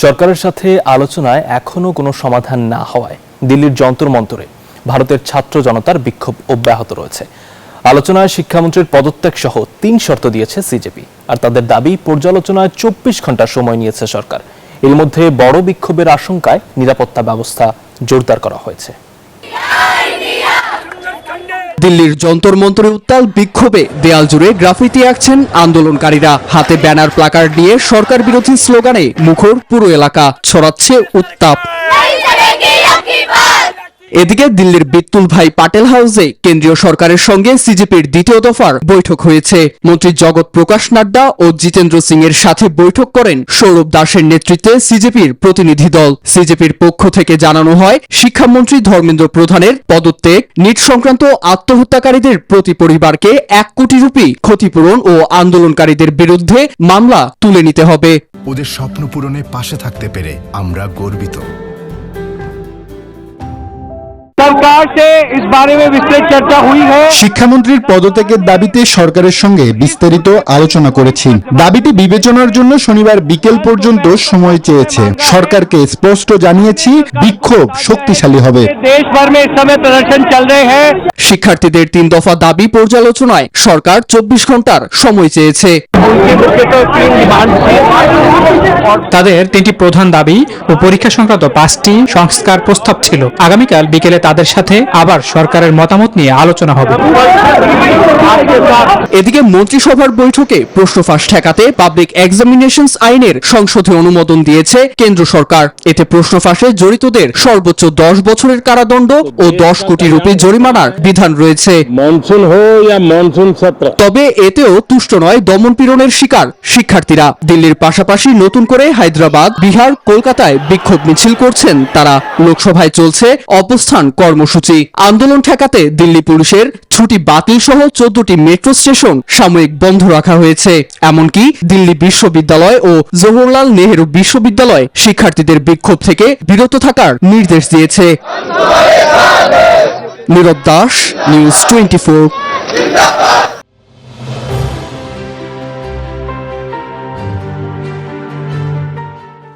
সরকারের সাথে আলোচনায় এখনো কোনো সমাধান না হওয়ায় দিল্লির যন্তর মন্তরে ভারতের ছাত্র জনতার বিক্ষোভ অব্যাহত রয়েছে। আলোচনায় শিক্ষামন্ত্রীর পদত্যাগ সহ ৩ শর্ত দিয়েছে সিজেপি, আর তাদের দাবি পর্যালোচনায় ২৪ ঘন্টা সময় নিয়েছে সরকার। এর মধ্যে বড় বিক্ষোভের আশঙ্কায় নিরাপত্তা ব্যবস্থা জোরদার করা হয়েছে। দিল্লির যন্তর মন্তরে উত্তাল বিক্ষোভে দেয়াল জুড়ে গ্রাফিতি আঁকছেন আন্দোলনকারীরা। হাতে ব্যানার প্লাকার্ড নিয়ে সরকার বিরোধী স্লোগানে মুখর পুরো এলাকা, ছড়াচ্ছে উত্তাপ। এদিকে দিল্লির বিত্তুল ভাই পাটেল হাউসে কেন্দ্রীয় সরকারের সঙ্গে সিজেপির দ্বিতীয় দফার বৈঠক হয়েছে। মন্ত্রী জগৎ প্রকাশ নাড্ডা ও জিতেন্দ্র সিং এর সাথে বৈঠক করেন সৌরভ দাসের নেতৃত্বে সিজেপির প্রতিনিধি দল। সিজেপির পক্ষ থেকে জানানো হয়, শিক্ষামন্ত্রী ধর্মেন্দ্র প্রধানের পদত্যাগ, নিট সংক্রান্ত আত্মহত্যাকারীদের প্রতি পরিবারকে 1 কোটি রুপি ক্ষতিপূরণ ও আন্দোলনকারীদের বিরুদ্ধে মামলা তুলে নিতে হবে। ওদের স্বপ্ন পূরণে পাশে থাকতে পেরে আমরা গর্বিত। শিক্ষামন্ত্রীর পদত্যাগের দাবিতে সরকারের সঙ্গে বিস্তারিত আলোচনা করেছি। দাবিটি বিবেচনার জন্য শনিবার বিকেল পর্যন্ত সময় চেয়েছে। সরকারকে স্পষ্ট জানিয়েছি, বিক্ষোভ শক্তিশালী হবে। শিক্ষার্থীদের 3 দফা দাবি পর্যালোচনায় সরকার 24 ঘন্টার সময় চেয়েছে। তাদের 3টি প্রধান দাবি ও পরীক্ষা সংক্রান্ত 5টি সংস্কার প্রস্তাব ছিল। আগামীকাল বিকেলে তাদের সাথে আবার সরকারের মতামত নিয়ে আলোচনা হবে। এদিকে মন্ত্রিসভার বৈঠকে প্রশ্ন ফাঁস ঠেকাতে পাবলিক এক্সামিনেশনস আইনের সংশোধনী অনুমোদন দিয়েছে কেন্দ্র সরকার। এতে প্রশ্ন ফাঁসে জড়িতদের সর্বোচ্চ 10 বছরের কারাদণ্ড ও 10 কোটি রুপি জরিমানার বিধান রয়েছে। তবে এতেও তুষ্ট নয় দমনপীড়নের শিকার শিক্ষার্থীরা। দিল্লির পাশাপাশি নতুন করে হায়দ্রাবাদ, বিহার, কলকাতায় বিক্ষোভ মিছিল করছেন তারা। লোকসভায় চলছে অবস্থান কর্মসূচি। আন্দোলন ঠেকাতে দিল্লি পুলিশের ছুটি বাতিল সহ 14টি মেট্রো স্টেশন সাময়িক বন্ধ রাখা হয়েছে। এমনকি দিল্লি বিশ্ববিদ্যালয় ও জওহরলাল নেহেরু বিশ্ববিদ্যালয় শিক্ষার্থীদের বিক্ষোভ থেকে বিরত থাকার নির্দেশ দিয়েছে। নীরব দাস, নিউজ 24।